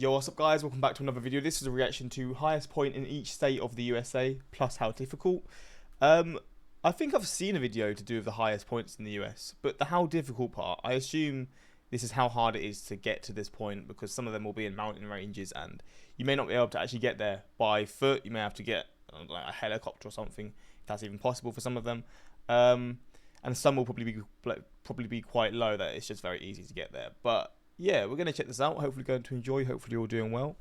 Yo, what's up guys, welcome back to another video. This is a reaction to highest point in each state of the USA plus how difficult. I think I've seen a video to do with the highest points in the US, but the how difficult part, I assume this is how hard it is to get to this point, because some of them will be in mountain ranges and you may not be able to actually get there by foot. You may have to get like a helicopter or something, if that's even possible for some of them. And some will probably be quite low, that it's just very easy to get there. But yeah, we're going to check this out. Hopefully going to enjoy. Hopefully you're all doing well.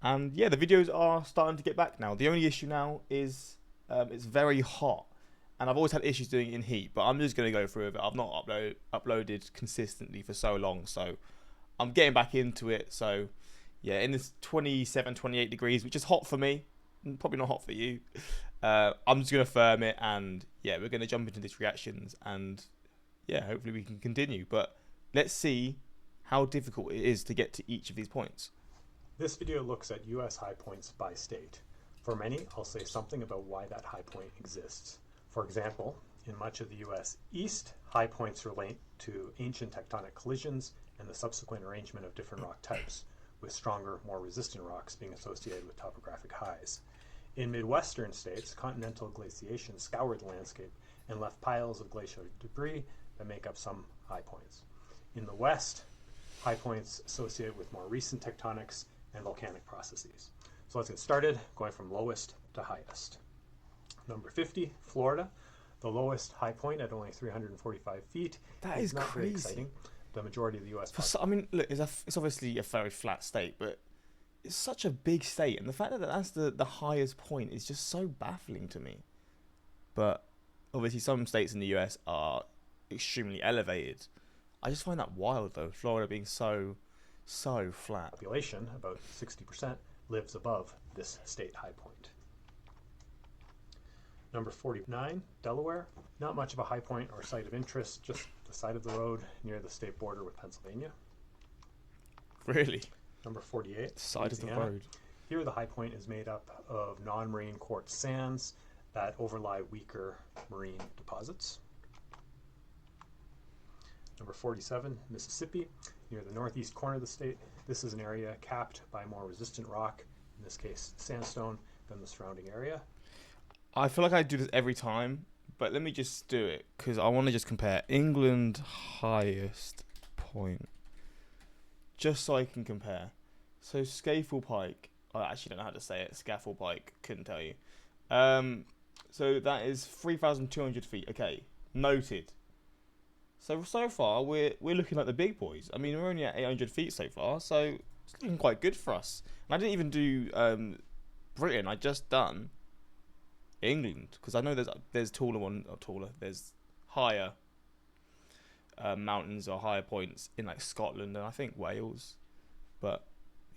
And yeah, the videos are starting to get back now. The only issue now is it's very hot. And I've always had issues doing it in heat. But I'm just going to go through it. I've not uploaded consistently for so long. So I'm getting back into it. So yeah, in this 27, 28 degrees, which is hot for me. Probably not hot for you. I'm just going to firm it. And yeah, we're going to jump into these reactions. And yeah, hopefully we can continue. But let's see how difficult it is to get to each of these points. This video looks at US high points by state. For many, I'll say something about why that high point exists. For example, in much of the US East, high points relate to ancient tectonic collisions and the subsequent arrangement of different rock types, with stronger, more resistant rocks being associated with topographic highs. In Midwestern states, continental glaciation scoured the landscape and left piles of glacial debris that make up some high points. In the West, high points associated with more recent tectonics and volcanic processes. So let's get started, going from lowest to highest. Number 50, Florida. The lowest high point at only 345 feet. That is not crazy. very exciting. The majority of the US I mean, look, it's obviously a very flat state, but it's such a big state, and the fact that that's the highest point is just so baffling to me. But obviously some states in the US are extremely elevated. I just find that wild though, Florida being so flat. population, about 60%, lives above this state high point. Number 49, Delaware. Not much of a high point or site of interest, just the side of the road near the state border with Pennsylvania. Really? Number 48, Side of the Louisiana. road. Here the high point is made up of non-marine quartz sands that overlie weaker marine deposits. Number 47, Mississippi, near the northeast corner of the state. This is an area capped by more resistant rock, in this case sandstone, than the surrounding area. I feel like I do this every time, but let me just do it, because I want to just compare England highest point, just so I can compare. So Scafell Pike, I actually don't know how to say it, Scafell Pike, couldn't tell you. So that is 3,200 feet, okay, noted. So far, we're looking like the big boys. I mean, we're only at 800 feet so far, so it's looking quite good for us. And I didn't even do Britain. I just done England, because I know there's there's higher mountains or higher points in like Scotland and I think Wales. But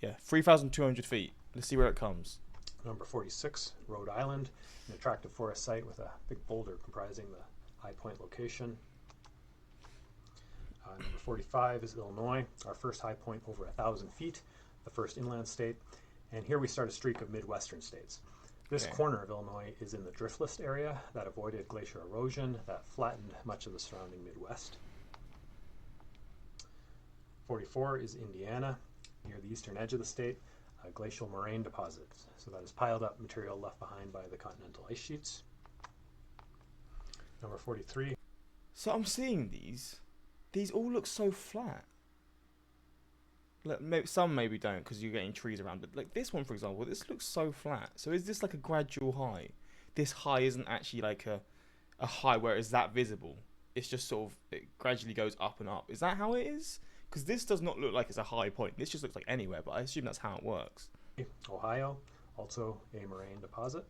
yeah, 3,200 feet. Let's see where it comes. Number 46, Rhode Island, an attractive forest site with a big boulder comprising the high point location. Number 45 is Illinois, our first high point over 1,000 feet, the first inland state. And here we start a streak of Midwestern states. This corner of Illinois is in the driftless area that avoided glacier erosion that flattened much of the surrounding Midwest. 44 is Indiana, near the eastern edge of the state, a glacial moraine deposit. So that is piled up material left behind by the continental ice sheets. Number 43. So I'm seeing these all look so flat. Some maybe don't, because you're getting trees around, but like this one, for example, this looks so flat. So is this like a gradual high? This high isn't actually like a high where it's that visible. It's just sort of, it gradually goes up and up. Is that how it is? Because this does not look like it's a high point. This just looks like anywhere, but I assume that's how it works. Ohio, also a moraine deposit.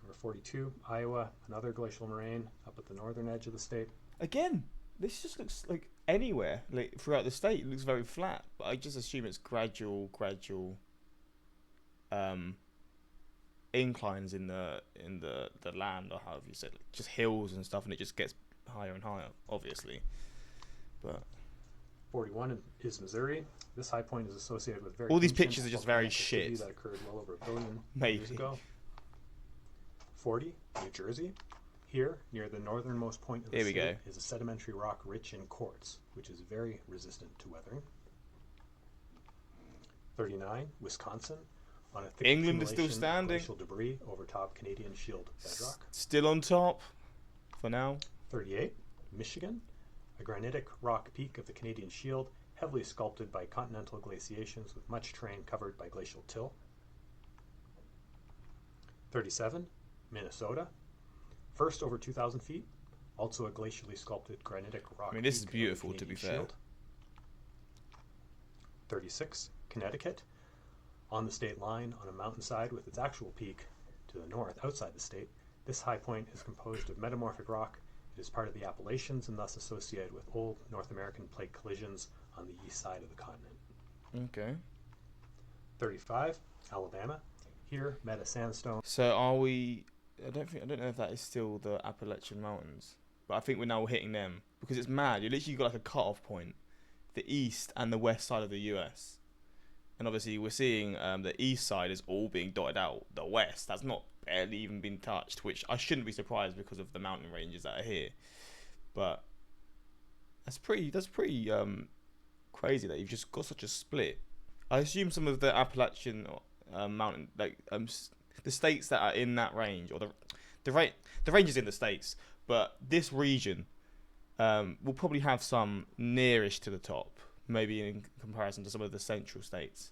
Number 42, Iowa, another glacial moraine up at the northern edge of the state. Again, this just looks like anywhere, like throughout the state. It looks very flat, but I just assume it's gradual inclines in the land, or however you said, like just hills and stuff, and it just gets higher and higher, obviously. But 41 is Missouri. This high point is associated with very all these pictures are just very activity shit. that occurred well over 1 billion Maybe. years ago. 40, New Jersey. Here, near the northernmost point of the state, is a sedimentary rock rich in quartz, which is very resistant to weathering. 39, Wisconsin, on a thick England is still accumulation of standing. glacial debris over top Canadian Shield bedrock. Still on top for now. 38, Michigan, a granitic rock peak of the Canadian Shield, heavily sculpted by continental glaciations with much terrain covered by glacial till. 37, Minnesota, first over 2,000 feet, also a glacially sculpted granitic rock. I mean, this peak is beautiful, of the to be Canadian fair. Shield. 36, Connecticut, on the state line on a mountainside with its actual peak to the north outside the state. This high point is composed of metamorphic rock. It is part of the Appalachians and thus associated with old North American plate collisions on the east side of the continent. Okay. 35, Alabama. Here, meta sandstone. So are we? I don't know if that is still the Appalachian Mountains, but I think we're now hitting them because it's mad. You literally got like a cut-off point, the east and the west side of the US, and obviously we're seeing the east side is all being dotted out. The west that's not barely even been touched, which I shouldn't be surprised because of the mountain ranges that are here. But that's pretty crazy that you've just got such a split. I assume some of the Appalachian mountain, the states that are in that range, or the range is in the states, but this region will probably have some nearish to the top, maybe in comparison to some of the central states.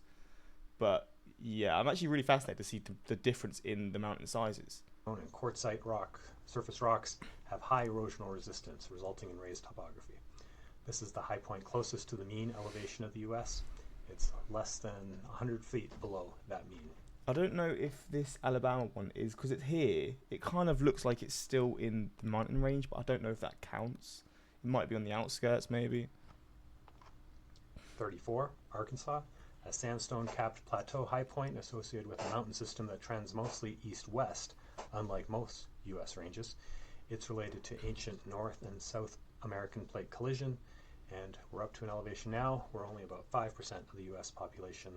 But yeah, I'm actually really fascinated to see the difference in the mountain sizes. And quartzite rock, surface rocks have high erosional resistance, resulting in raised topography. This is the high point closest to the mean elevation of the U.S. It's less than 100 feet below that mean. I don't know if this Alabama one is, because it's here, it kind of looks like it's still in the mountain range, but I don't know if that counts. It might be on the outskirts, maybe. 34, Arkansas, a sandstone-capped plateau high point associated with a mountain system that trends mostly east-west, unlike most U.S. ranges. It's related to ancient North and South American plate collision, and we're up to an elevation now where only about 5% of the U.S. population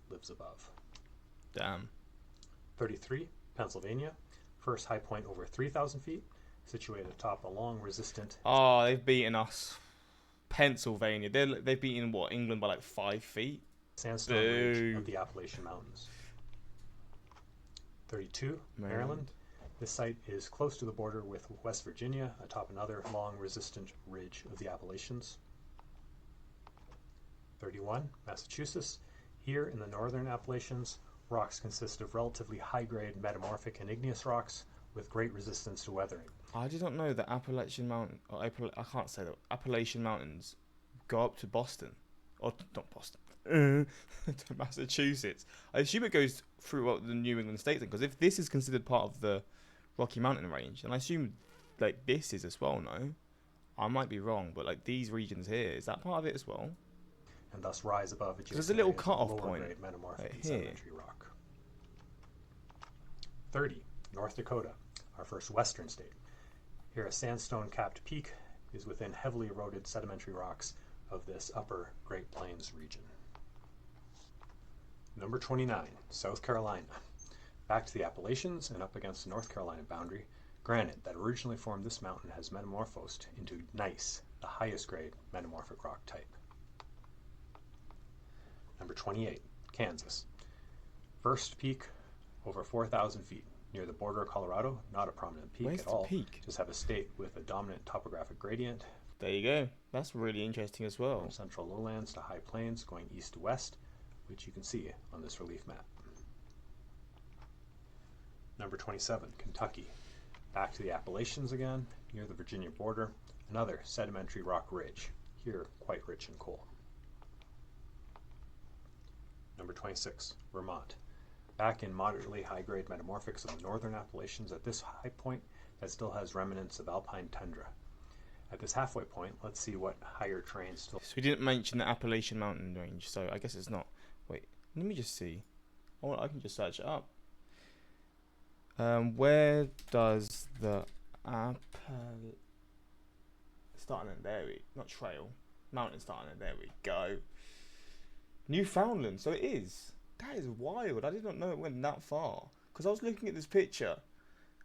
lives above. Damn. 33, Pennsylvania, first high point over 3,000 feet, situated atop a long resistant... Oh, they've beaten us. Pennsylvania. They've beaten, what, England by like 5 feet? Sandstone ridge of the Appalachian Mountains. 32, Maryland. This site is close to the border with West Virginia, atop another long resistant ridge of the Appalachians. 31, Massachusetts. Here in the northern Appalachians, rocks consist of relatively high-grade metamorphic and igneous rocks with great resistance to weathering. I did not know that Appalachian Mountain, or I can't say that, Appalachian Mountains go up to Boston. Or, not Boston, to Massachusetts. I assume it goes through the New England states, because if this is considered part of the Rocky Mountain range, and I assume like this is as well, no? I might be wrong, but like these regions here, is that part of it as well? And thus rise above adjacent there's a little areas of cut-off lower point grade metamorphic right and here. sedimentary rock. 30, North Dakota, our first western state. Here a sandstone-capped peak is within heavily eroded sedimentary rocks of this upper Great Plains region. Number 29, South Carolina. Back to the Appalachians and up against the North Carolina boundary, granite that originally formed this mountain has metamorphosed into gneiss, the highest grade metamorphic rock type. Number 28, Kansas. First peak over 4,000 feet near the border of Colorado, not a prominent peak Where's at the all. peak? Just have a state with a dominant topographic gradient. There you go. That's really interesting as well. From central lowlands to high plains going east to west, which you can see on this relief map. Number 27, Kentucky. Back to the Appalachians again, near the Virginia border, another sedimentary rock ridge, here quite rich in coal. Number 26, Vermont. Back in moderately high-grade metamorphics of the northern Appalachians at this high point that still has remnants of alpine tundra. At this halfway point, let's see what higher terrain still... So we didn't mention the Appalachian Mountain range, so I guess it's not. Wait, let me just see. Oh, I can just search it up. Where does the starting in there? Not trail, mountain starting in there. We go. Newfoundland. So it is. That is wild. I did not know it went that far. Because I was looking at this picture,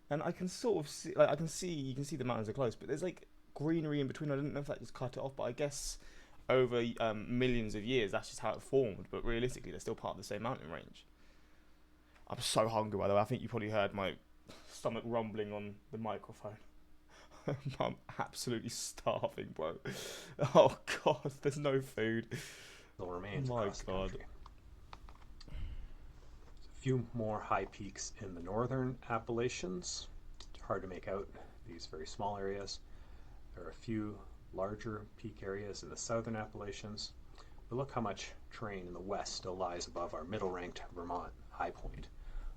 and I can sort of see. Like you can see the mountains are close, but there's like greenery in between. I didn't know if that just cut it off, but I guess over millions of years, that's just how it formed. But realistically, they're still part of the same mountain range. I'm so hungry, by the way. I think you probably heard my stomach rumbling on the microphone. I'm absolutely starving, bro. Oh god, there's no food. Still remains My across the God. country. A few more high peaks in the northern Appalachians. It's hard to make out these very small areas. There are a few larger peak areas in the southern Appalachians. But look how much terrain in the west still lies above our middle-ranked Vermont high point.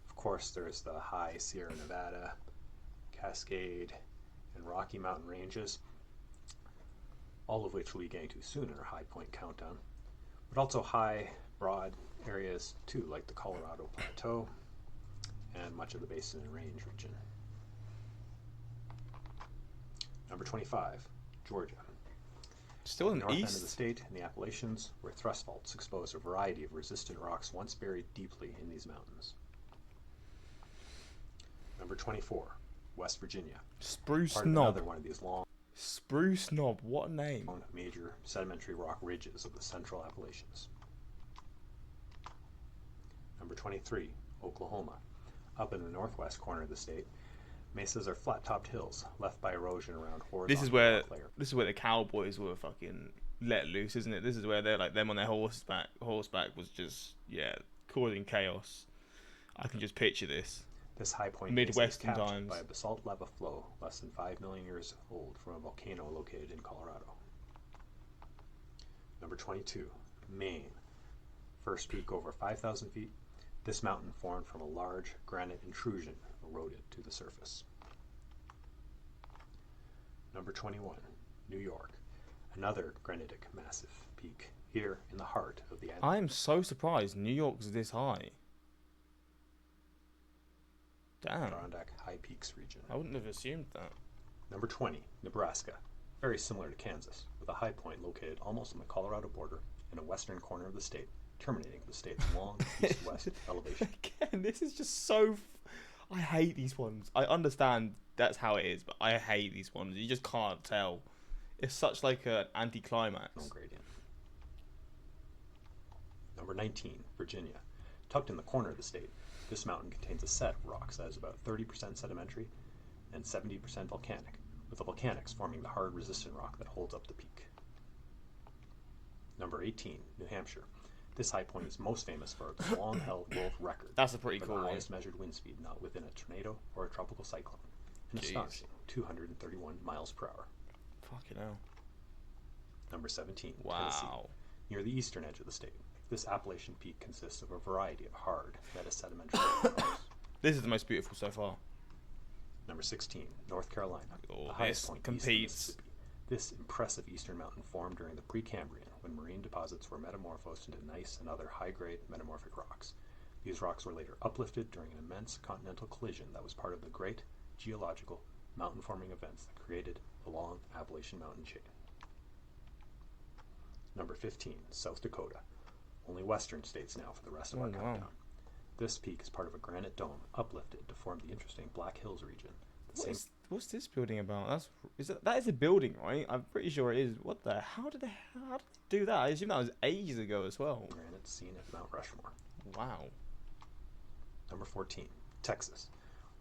Of course, there's the high Sierra Nevada, Cascade, and Rocky Mountain ranges, all of which we'll be getting to soon in our high point countdown. But also high, broad areas too, like the Colorado Plateau and much of the Basin and Range region. Number 25, Georgia. Still in North the end of the east. state, in the Appalachians, where thrust faults expose a variety of resistant rocks once buried deeply in these mountains. Number 24, West Virginia. Spruce Part of Knob. another one of these long Spruce Knob. What a name. major sedimentary rock ridges of the central Appalachians. Number 23, Oklahoma. Up in the northwest corner of the state, mesas are flat-topped hills left by erosion around horizontal This is where rock layer. the cowboys were fucking let loose, isn't it? This is where they're like them on their horseback was just causing chaos. I can just picture this. This high point Midwestern is capped times. by a basalt lava flow less than 5 million years old from a volcano located in Colorado. Number 22, Maine. First peak over 5,000 feet. This mountain formed from a large granite intrusion eroded to the surface. Number 21, New York. Another granitic massive peak here in the heart of the I am so surprised New York's this high. Damn. Adirondack High Peaks region. I wouldn't have assumed that. Number 20, Nebraska. Very similar to Kansas, with a high point located almost on the Colorado border in a western corner of the state, terminating the state's long east-west elevation. Again, this is just so... I hate these ones. I understand that's how it is, but I hate these ones. You just can't tell. It's such like an anticlimax. No gradient. Number 19, Virginia. Tucked in the corner of the state, this mountain contains a set of rocks that is about 30% sedimentary and 70% volcanic, with the volcanics forming the hard resistant rock that holds up the peak. Number 18, New Hampshire. This high point is most famous for its long-held world record. That's a pretty for cool the one. highest measured wind speed not within a tornado or a tropical cyclone. An Jeez. astonishing 231 miles per hour. Fucking hell. Number 17, Tennessee. Wow. Near the eastern edge of the state, this Appalachian peak consists of a variety of hard metasedimentary rocks. This is the most beautiful so far. Number 16, North Carolina. Oh, the highest this point east of competes. Mississippi. This impressive eastern mountain formed during the Precambrian, when marine deposits were metamorphosed into gneiss and other high-grade metamorphic rocks. These rocks were later uplifted during an immense continental collision that was part of the great geological mountain-forming events that created the long Appalachian mountain chain. Number 15, South Dakota. Only western states now for the rest of our wow. countdown. This peak is part of a granite dome uplifted to form the interesting Black Hills region. What's this building about? That is a building, right? I'm pretty sure it is. What the? How did they do that? I assume that was ages ago as well. Granite seen at Mount Rushmore. Wow. Number 14, Texas.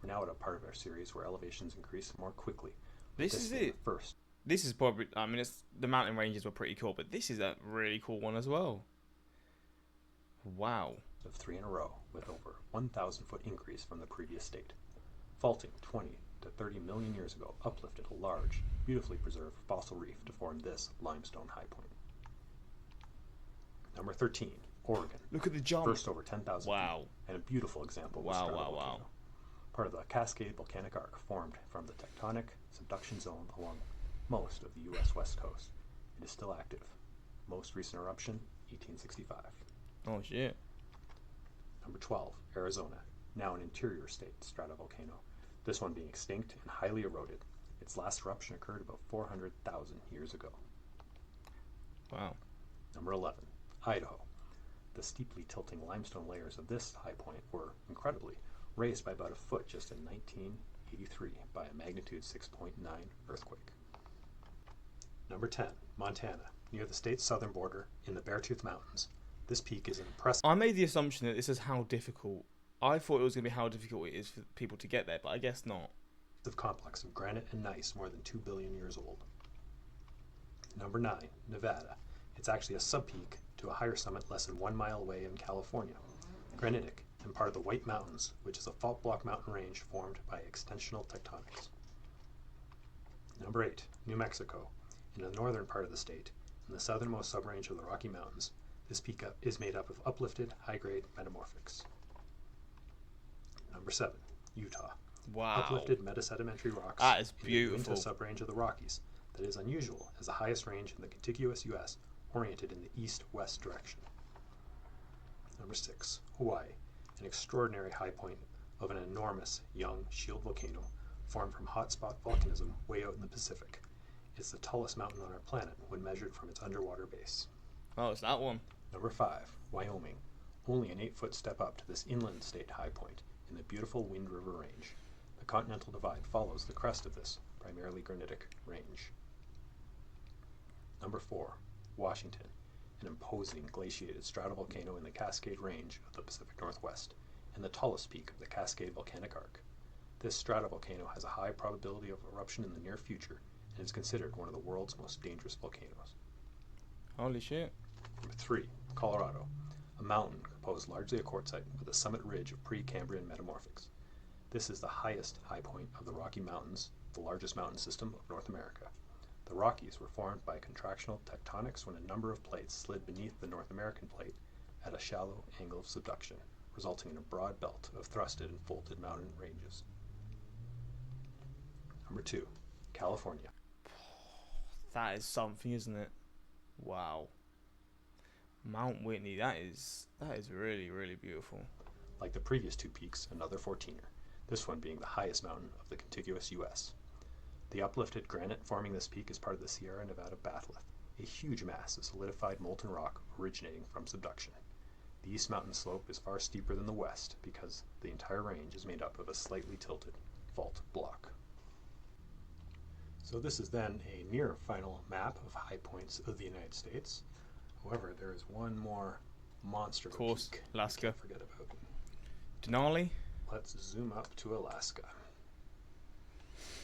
We're now at a part of our series where elevations increase more quickly. This is being it. the first. This is probably. I mean, the mountain ranges were pretty cool, but this is a really cool one as well. Wow. Of 3 in a row, with over 1,000 foot increase from the previous state. Faulting 20 to 30 million years ago uplifted a large, beautifully preserved fossil reef to form this limestone high point. Number 13, Oregon. Look at the jump. First over 10,000 Wow. feet, and a beautiful example of a Wow, stratovolcano. wow, wow. Part of the Cascade volcanic arc formed from the tectonic subduction zone along most of the U.S. west coast. It is still active. Most recent eruption, 1865. Oh shit. Number 12, Arizona, now an interior state stratovolcano, this one being extinct and highly eroded. Its last eruption occurred about 400,000 years ago. Wow. Number 11, Idaho. The steeply tilting limestone layers of this high point were, incredibly, raised by about a foot just in 1983 by a magnitude 6.9 earthquake. Number 10, Montana. near the state's southern border in the Beartooth Mountains. This peak is an impressive I made the assumption that this is how difficult. I thought it was going to be how difficult it is for people to get there, but I guess not. complex of granite and gneiss more than 2 billion years old. Number 9, Nevada. It's actually a subpeak to a higher summit less than 1 mile away in California. Granitic and part of the White Mountains, which is a fault block mountain range formed by extensional tectonics. Number 8, New Mexico. In the northern part of the state, in the southernmost subrange of the Rocky Mountains, this peak is made up of uplifted, high-grade metamorphics. Number 7, Utah. Wow. Uplifted metasedimentary rocks That is in beautiful. the Uinta subrange of the Rockies that is unusual as the highest range in the contiguous U.S. oriented in the east-west direction. Number 6, Hawaii, an extraordinary high point of an enormous young shield volcano formed from hotspot volcanism way out in the Pacific. It's the tallest mountain on our planet when measured from its underwater base. Oh, it's that one. Number 5, Wyoming, only an 8-foot step up to this inland state high point in the beautiful Wind River Range. The Continental Divide follows the crest of this primarily granitic range. Number 4, Washington, an imposing glaciated stratovolcano in the Cascade Range of the Pacific Northwest, and the tallest peak of the Cascade Volcanic Arc. This stratovolcano has a high probability of eruption in the near future and is considered one of the world's most dangerous volcanoes. Holy shit. Number 3, Colorado, a mountain composed largely of quartzite with a summit ridge of Precambrian metamorphics. This is the highest high point of the Rocky Mountains, the largest mountain system of North America. The Rockies were formed by contractional tectonics when a number of plates slid beneath the North American plate at a shallow angle of subduction, resulting in a broad belt of thrusted and folded mountain ranges. Number 2, California. That is something, isn't it? Wow. Mount Whitney, that is really, really beautiful. Like the previous 2 peaks, another 14er, this one being the highest mountain of the contiguous U.S. The uplifted granite forming this peak is part of the Sierra Nevada batholith, a huge mass of solidified molten rock originating from subduction. The east mountain slope is far steeper than the west because the entire range is made up of a slightly tilted fault block. So this is then a near final map of high points of the United States. However, there is one more monster Of course, peak Alaska. we can't forget about. Denali? Let's zoom up to Alaska.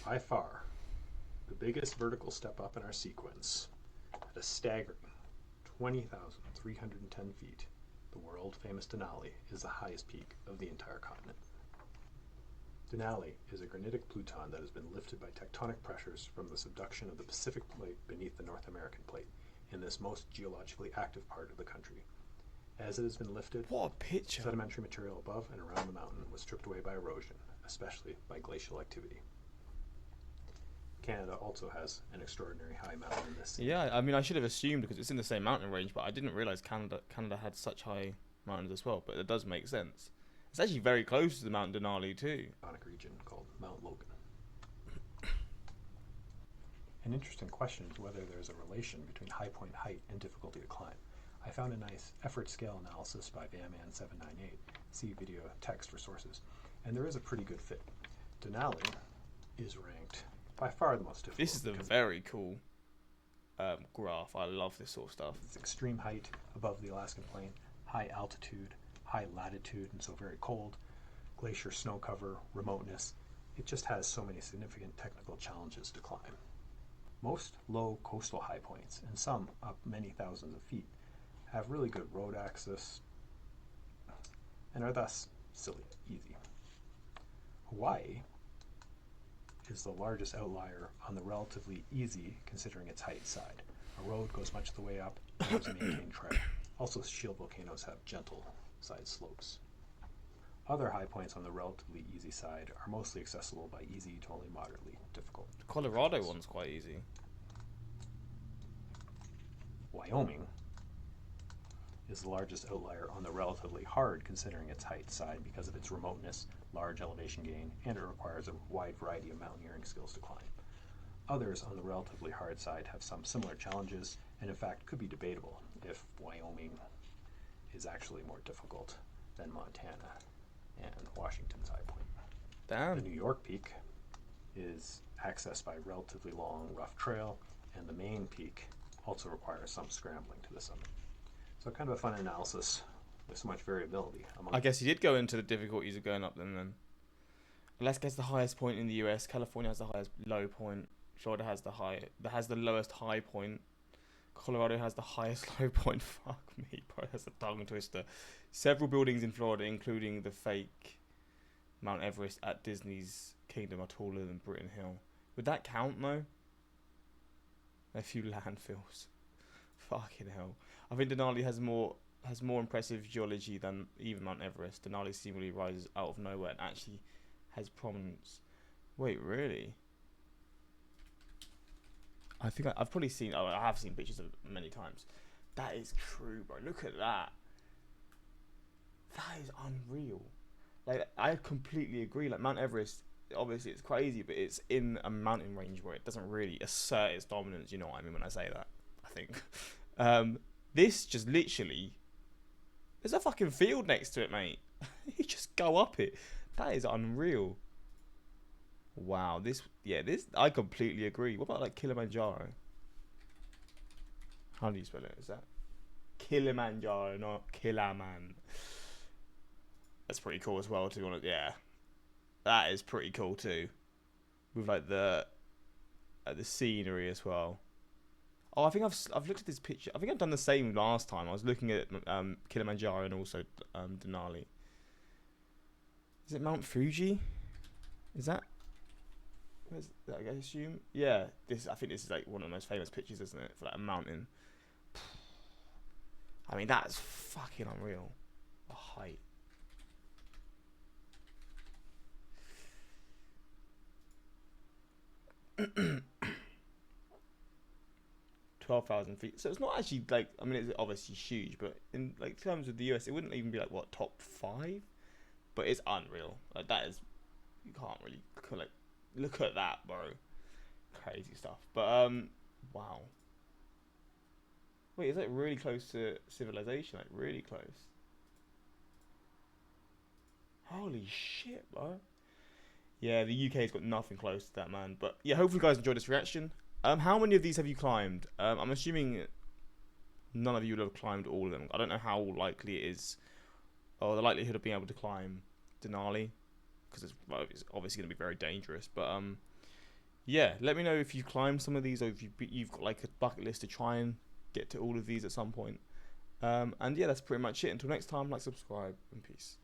By far, the biggest vertical step up in our sequence, at a staggering 20,310 feet, the world-famous Denali is the highest peak of the entire continent. Denali is a granitic pluton that has been lifted by tectonic pressures from the subduction of the Pacific plate beneath the North American plate in this most geologically active part of the country. As it has been lifted, What a picture. sedimentary material above and around the mountain was stripped away by erosion, especially by glacial activity. Canada also has an extraordinary high mountain in this. Yeah, I mean, I should have assumed because it's in the same mountain range, but I didn't realize Canada had such high mountains as well. But it does make sense. It's actually very close to the Mount Denali too. Region called Mount Logan. An interesting question is whether there's a relation between high point height and difficulty to climb. I found a nice effort scale analysis by VamAn798, see video text for sources, and there is a pretty good fit. Denali is ranked by far the most difficult. This is a very cool graph. I love this sort of stuff. It's extreme height above the Alaskan plain, high altitude, high latitude, and so very cold, glacier snow cover, remoteness. It just has so many significant technical challenges to climb. Most low coastal high points, and some up many thousands of feet, have really good road access and are thus easy. Hawaii is the largest outlier on the relatively easy considering its height side. A road goes much of the way up and there's a maintained trail. Also, shield volcanoes have gentle side slopes. Other high points on the relatively easy side are mostly accessible by easy to only moderately difficult. The Colorado one's quite easy. Wyoming is the largest outlier on the relatively hard considering its height side because of its remoteness, large elevation gain, and it requires a wide variety of mountaineering skills to climb. Others on the relatively hard side have some similar challenges and in fact could be debatable if Wyoming is actually more difficult than Montana and Washington's high point. Damn. The New York peak is accessed by a relatively long, rough trail, and the main peak also requires some scrambling to the summit. So kind of a fun analysis with so much variability among. I guess you did go into the difficulties of going up them then. Let's guess the highest point in the US. California has the highest low point. Florida has the lowest high point. Colorado has the highest low point. Fuck me, bro. That's a tongue twister. Several buildings in Florida, including the fake Mount Everest at Disney's Kingdom, are taller than Brit Hill. Would that count though? A few landfills. Fucking hell. I think Denali has more impressive geology than even Mount Everest. Denali seemingly rises out of nowhere and actually has prominence. Wait, really? I think I've probably seen. Oh, I have seen pictures of it many times. That is true, bro. Look at that. That is unreal. Like, I completely agree. Like, Mount Everest, obviously it's crazy, but it's in a mountain range where it doesn't really assert its dominance. You know what I mean when I say that? I think. This just literally, there's a fucking field next to it, mate. You just go up it. That is unreal. Wow, this I completely agree. What about like Kilimanjaro? How do you spell it? Is that Kilimanjaro, not Kilaman? That's pretty cool as well, to be honest. Yeah, that is pretty cool too, with like the scenery as well. Oh, I think I've looked at this picture. I think I've done the same last time. I was looking at Kilimanjaro and also Denali. Is it Mount Fuji? Is that? Where's that, I assume? Yeah, I think this is like one of the most famous pictures, isn't it? For like a mountain. I mean, that's fucking unreal. The height. 12,000 feet. So it's not actually like, I mean, it's obviously huge, but in like terms of the US, it wouldn't even be like what, top 5. But it's unreal. Like, that is, you can't really like look at that, bro. Crazy stuff. But wow. Wait, is that really close to civilization? Like, really close? Holy shit, bro. Yeah, the UK's got nothing close to that, man. But yeah, hopefully you guys enjoyed this reaction. How many of these have you climbed? I'm assuming none of you would have climbed all of them. I don't know how likely it is, or the likelihood of being able to climb Denali, because it's obviously going to be very dangerous. But yeah, let me know if you climbed some of these, or if you've got like a bucket list to try and get to all of these at some point. And yeah, that's pretty much it. Until next time, like, subscribe, and peace.